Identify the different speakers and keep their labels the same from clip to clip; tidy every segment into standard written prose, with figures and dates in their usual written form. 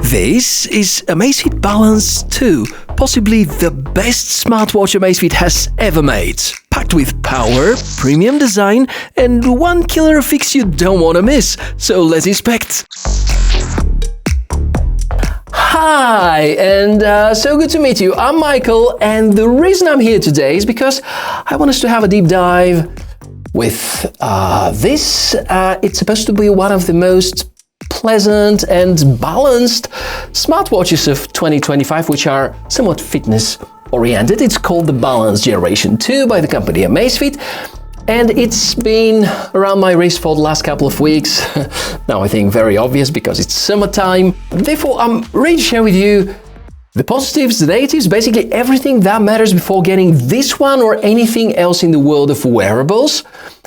Speaker 1: This is Amazfit Balance 2, possibly the best smartwatch Amazfit has ever made. Packed with power, premium design, and one killer fix you don't want to miss. So let's inspect. Hi, and so good to meet you. I'm Michael, and the reason I'm here today is because I want us to have a deep dive with this. It's supposed to be one of the most pleasant and balanced smartwatches of 2025, which are somewhat fitness-oriented. It's called the Balance Generation 2 by the company Amazfit, and it's been around my wrist for the last couple of weeks. Now I think very obvious because it's summertime. Therefore, I'm ready to share with you the positives, the negatives, basically everything that matters before getting this one or anything else in the world of wearables.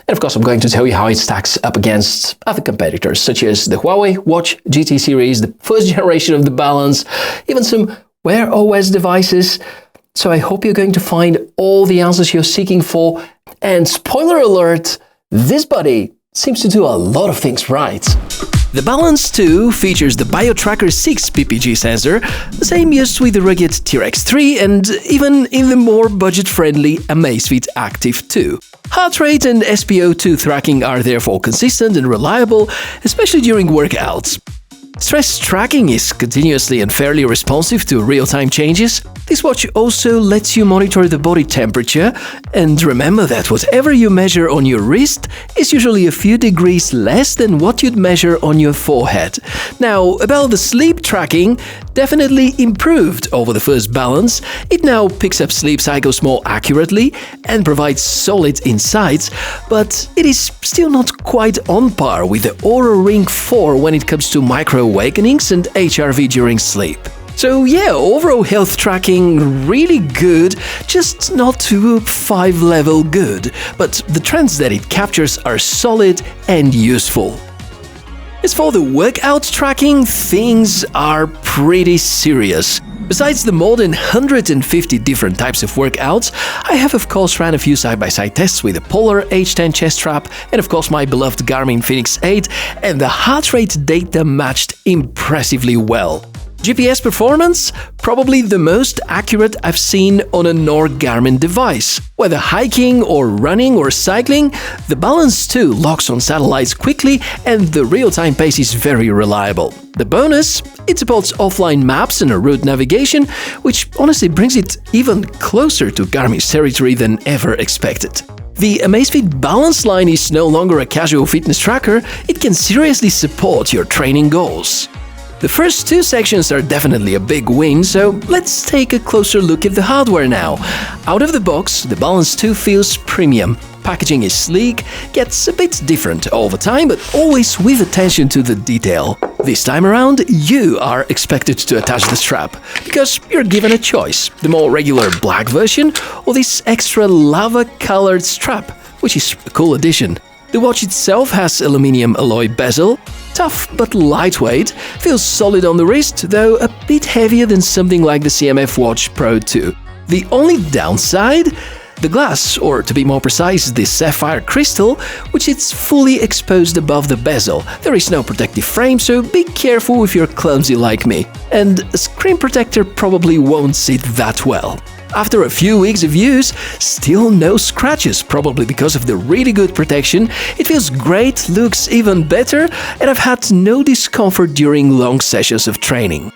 Speaker 1: And of course, I'm going to tell you how it stacks up against other competitors, such as the Huawei Watch GT series, the first generation of the Balance, even some Wear OS devices. So I hope you're going to find all the answers you're seeking for. And spoiler alert, this buddy seems to do a lot of things right. The Balance 2 features the BioTracker 6 PPG sensor, the same used with the rugged T-Rex 3 and even in the more budget-friendly Amazfit Active 2. Heart rate and SpO2 tracking are therefore consistent and reliable, especially during workouts. Stress tracking is continuously and fairly responsive to real-time changes. This watch also lets you monitor the body temperature, and remember that whatever you measure on your wrist is usually a few degrees less than what you'd measure on your forehead. Now, about the sleep tracking, definitely improved over the first Balance. It now picks up sleep cycles more accurately and provides solid insights, but it is still not quite on par with the Oura Ring 4 when it comes to micro-awakenings and HRV during sleep. So yeah, overall health tracking really good, just not to 5-level good, but the trends that it captures are solid and useful. As for the workout tracking, things are pretty serious. Besides the more than 150 different types of workouts, I have of course ran a few side-by-side tests with the Polar H10 chest strap and of course my beloved Garmin Fenix 8, and the heart rate data matched impressively well. GPS performance? Probably the most accurate I've seen on a Garmin device. Whether hiking or running or cycling, the Balance 2 locks on satellites quickly and the real-time pace is very reliable. The bonus? It supports offline maps and a route navigation, which honestly brings it even closer to Garmin's territory than ever expected. The Amazfit Balance line is no longer a casual fitness tracker, it can seriously support your training goals. The first two sections are definitely a big win, so let's take a closer look at the hardware now. Out of the box, the Balance 2 feels premium. Packaging is sleek, gets a bit different over time, but always with attention to the detail. This time around, you are expected to attach the strap, because you're given a choice, the more regular black version or this extra lava-colored strap, which is a cool addition. The watch itself has aluminium alloy bezel, tough but lightweight, feels solid on the wrist, though a bit heavier than something like the CMF Watch Pro 2. The only downside? The glass, or to be more precise, the sapphire crystal, which sits fully exposed above the bezel. There is no protective frame, so be careful if you're clumsy like me. And a screen protector probably won't sit that well. After a few weeks of use, still no scratches, probably because of the really good protection. It feels great, looks even better, and I've had no discomfort during long sessions of training.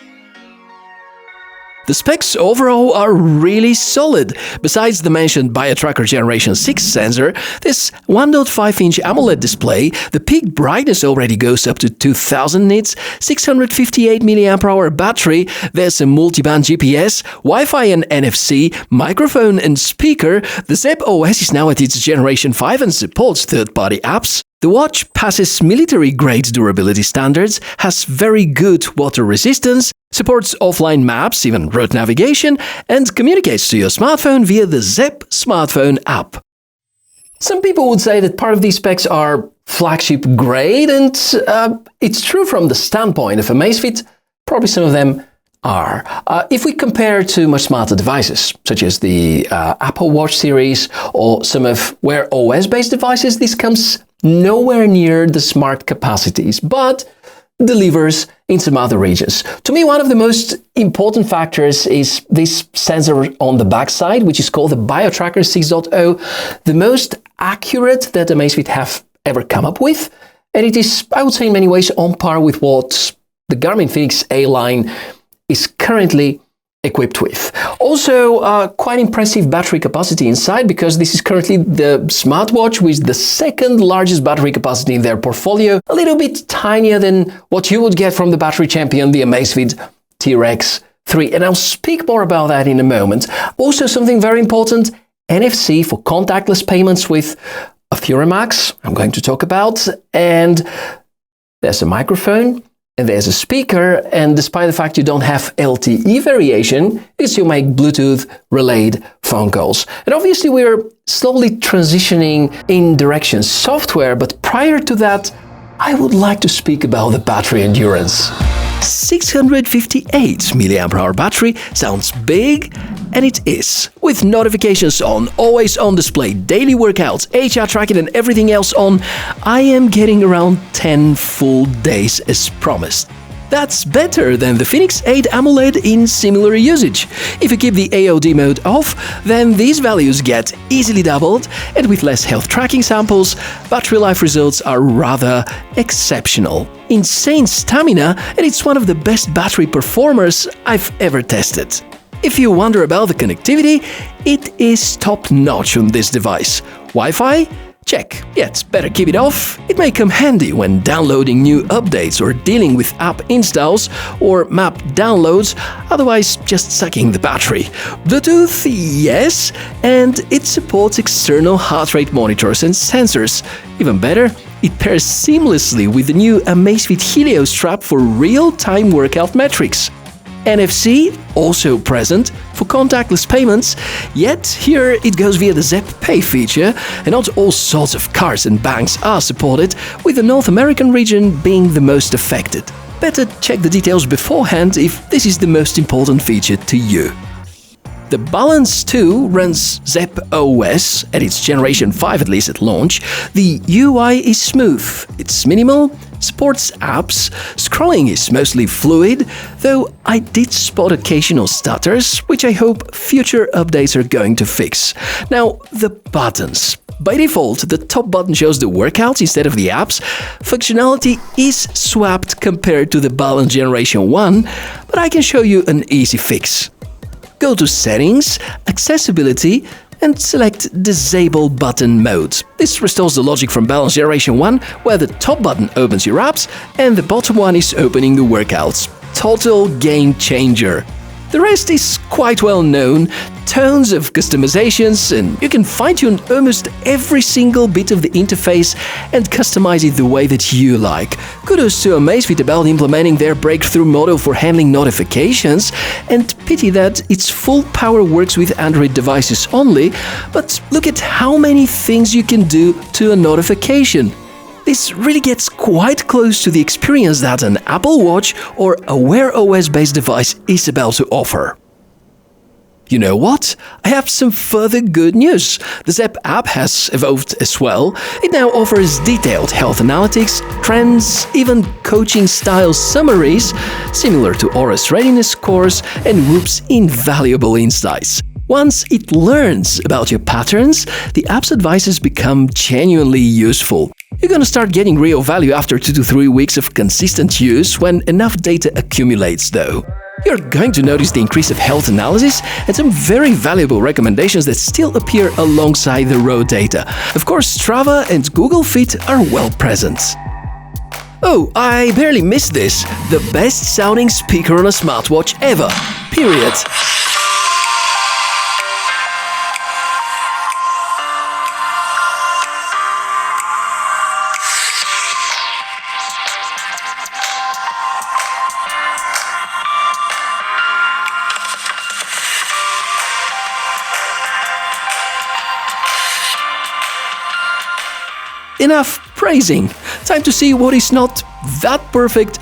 Speaker 1: The specs overall are really solid. Besides the mentioned BioTracker Generation 6 sensor, this 1.5-inch AMOLED display, the peak brightness already goes up to 2000 nits, 658 mAh battery, there's a multi-band GPS, Wi-Fi and NFC, microphone and speaker, the Zepp OS is now at its Generation 5 and supports third-party apps. The watch passes military-grade durability standards, has very good water resistance, supports offline maps, even route navigation, and communicates to your smartphone via the Zepp smartphone app. Some people would say that part of these specs are flagship grade, and it's true from the standpoint of Amazfit, probably some of them are. If we compare to much smarter devices, such as the Apple Watch series or some of Wear OS-based devices, this comes nowhere near the smart capacities, but delivers in some other regions. To me, one of the most important factors is this sensor on the backside, which is called the BioTracker 6.0, the most accurate that Amazfit have ever come up with. And it is, I would say, in many ways on par with what the Garmin Fenix A line is currently equipped with. Also, quite impressive battery capacity inside, because this is currently the smartwatch with the second largest battery capacity in their portfolio, a little bit tinier than what you would get from the battery champion, the Amazfit T-Rex 3. And I'll speak more about that in a moment. Also, something very important, NFC for contactless payments with a Max, I'm going to talk about, and there's a microphone, and there's a speaker, and despite the fact you don't have LTE variation, you can still make Bluetooth relayed phone calls. And obviously we're slowly transitioning in direction software, but prior to that, I would like to speak about the battery endurance. 658 mAh battery sounds big, and it is. With notifications on, always on display, daily workouts, HR tracking and everything else on, I am getting around 10 full days as promised. That's better than the Fenix 8 AMOLED in similar usage. If you keep the AOD mode off, then these values get easily doubled, and with less health tracking samples, battery life results are rather exceptional. Insane stamina, and it's one of the best battery performers I've ever tested. If you wonder about the connectivity, it is top-notch on this device. Wi-Fi? Check, yet better keep it off. It may come handy when downloading new updates or dealing with app installs or map downloads, otherwise just sucking the battery. Bluetooth, yes, and it supports external heart rate monitors and sensors. Even better, it pairs seamlessly with the new Amazfit Helio strap for real-time workout metrics. NFC also present for contactless payments, yet here it goes via the Zepp Pay feature, and not all sorts of cards and banks are supported, with the North American region being the most affected. Better check the details beforehand if this is the most important feature to you. The Balance 2 runs Zepp OS, at its Generation 5 at least at launch. The UI is smooth, it's minimal, supports apps, scrolling is mostly fluid, though I did spot occasional stutters, which I hope future updates are going to fix. Now, the buttons. By default, the top button shows the workouts instead of the apps. Functionality is swapped compared to the Balance Generation 1, but I can show you an easy fix. Go to Settings, Accessibility, and select Disable Button Mode. This restores the logic from Balance Generation 1, where the top button opens your apps and the bottom one is opening the workouts. Total game changer. The rest is quite well known, tons of customizations, and you can fine-tune almost every single bit of the interface and customize it the way that you like. Kudos to Amazfit about implementing their breakthrough model for handling notifications, and pity that its full power works with Android devices only, but look at how many things you can do to a notification. This really gets quite close to the experience that an Apple Watch or a Wear OS-based device is about to offer. You know what? I have some further good news. The Zepp app has evolved as well. It now offers detailed health analytics, trends, even coaching-style summaries, similar to Aura's readiness scores, and Whoop's invaluable insights. Once it learns about your patterns, the app's advices become genuinely useful. You're gonna start getting real value after 2 to 3 weeks of consistent use when enough data accumulates, though. You're going to notice the increase of health analysis and some very valuable recommendations that still appear alongside the raw data. Of course, Strava and Google Fit are well present. Oh, I barely missed this. The best sounding speaker on a smartwatch ever. Period. Enough praising. Time to see what is not that perfect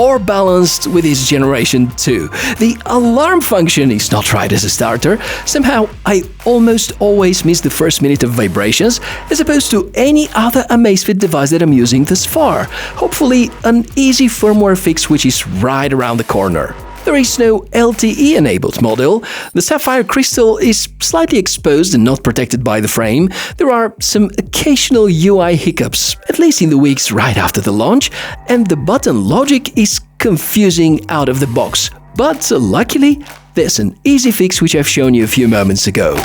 Speaker 1: or balanced with its generation 2. The alarm function is not right as a starter. Somehow, I almost always miss the first minute of vibrations, as opposed to any other Amazfit device that I'm using thus far. Hopefully, an easy firmware fix which is right around the corner. There is no LTE-enabled model. The sapphire crystal is slightly exposed and not protected by the frame. There are some occasional UI hiccups, at least in the weeks right after the launch, and the button logic is confusing out of the box. But luckily, there's an easy fix which I've shown you a few moments ago.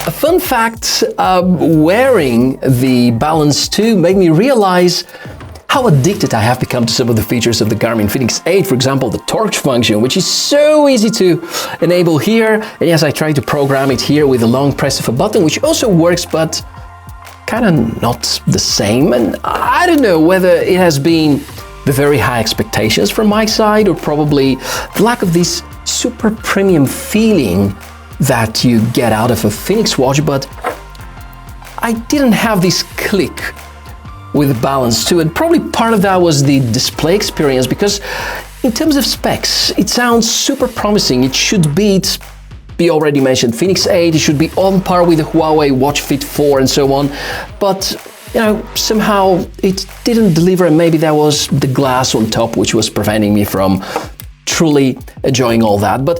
Speaker 1: A fun fact, wearing the Balance 2 made me realize how addicted I have become to some of the features of the Garmin Fenix 8, for example, the torch function, which is so easy to enable here. And yes, I tried to program it here with a long press of a button, which also works, but kind of not the same. And I don't know whether it has been the very high expectations from my side or probably the lack of this super premium feeling that you get out of a Fenix watch, but I didn't have this click with the Balance 2, and probably part of that was the display experience, because in terms of specs, it sounds super promising. It should beat the already mentioned Fenix 8, it should be on par with the Huawei Watch Fit 4 and so on, but somehow it didn't deliver, and maybe that was the glass on top which was preventing me from truly enjoying all that. But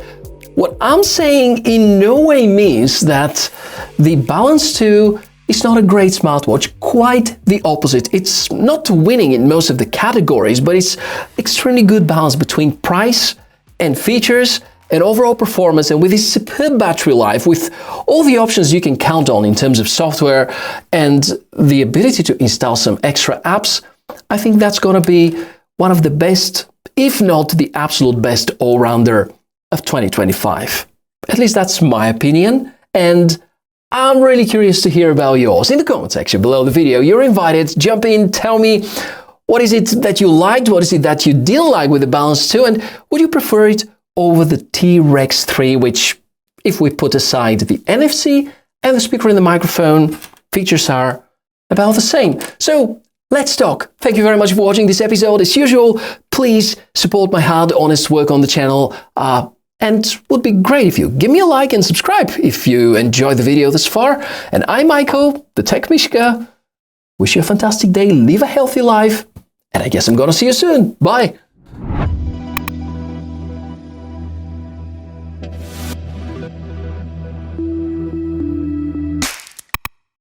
Speaker 1: what I'm saying in no way means that the Balance 2 it's not a great smartwatch, quite the opposite. It's not winning in most of the categories, but it's extremely good balance between price and features and overall performance, and with this superb battery life, with all the options you can count on in terms of software and the ability to install some extra apps, I think that's going to be one of the best, if not the absolute best all-rounder of 2025. At least that's my opinion, and I'm really curious to hear about yours. In the comment section below the video, you're invited. Jump in, tell me what is it that you liked, what is it that you didn't like with the Balance 2, and would you prefer it over the T-Rex 3, which, if we put aside the NFC and the speaker and the microphone, features are about the same. So let's talk. Thank you very much for watching this episode. As usual, please support my hard, honest work on the channel. And would be great if you give me a like and subscribe if you enjoyed the video this far. And I'm Michael, the TechMishka. Wish you a fantastic day, live a healthy life, and I guess I'm gonna see you soon. Bye!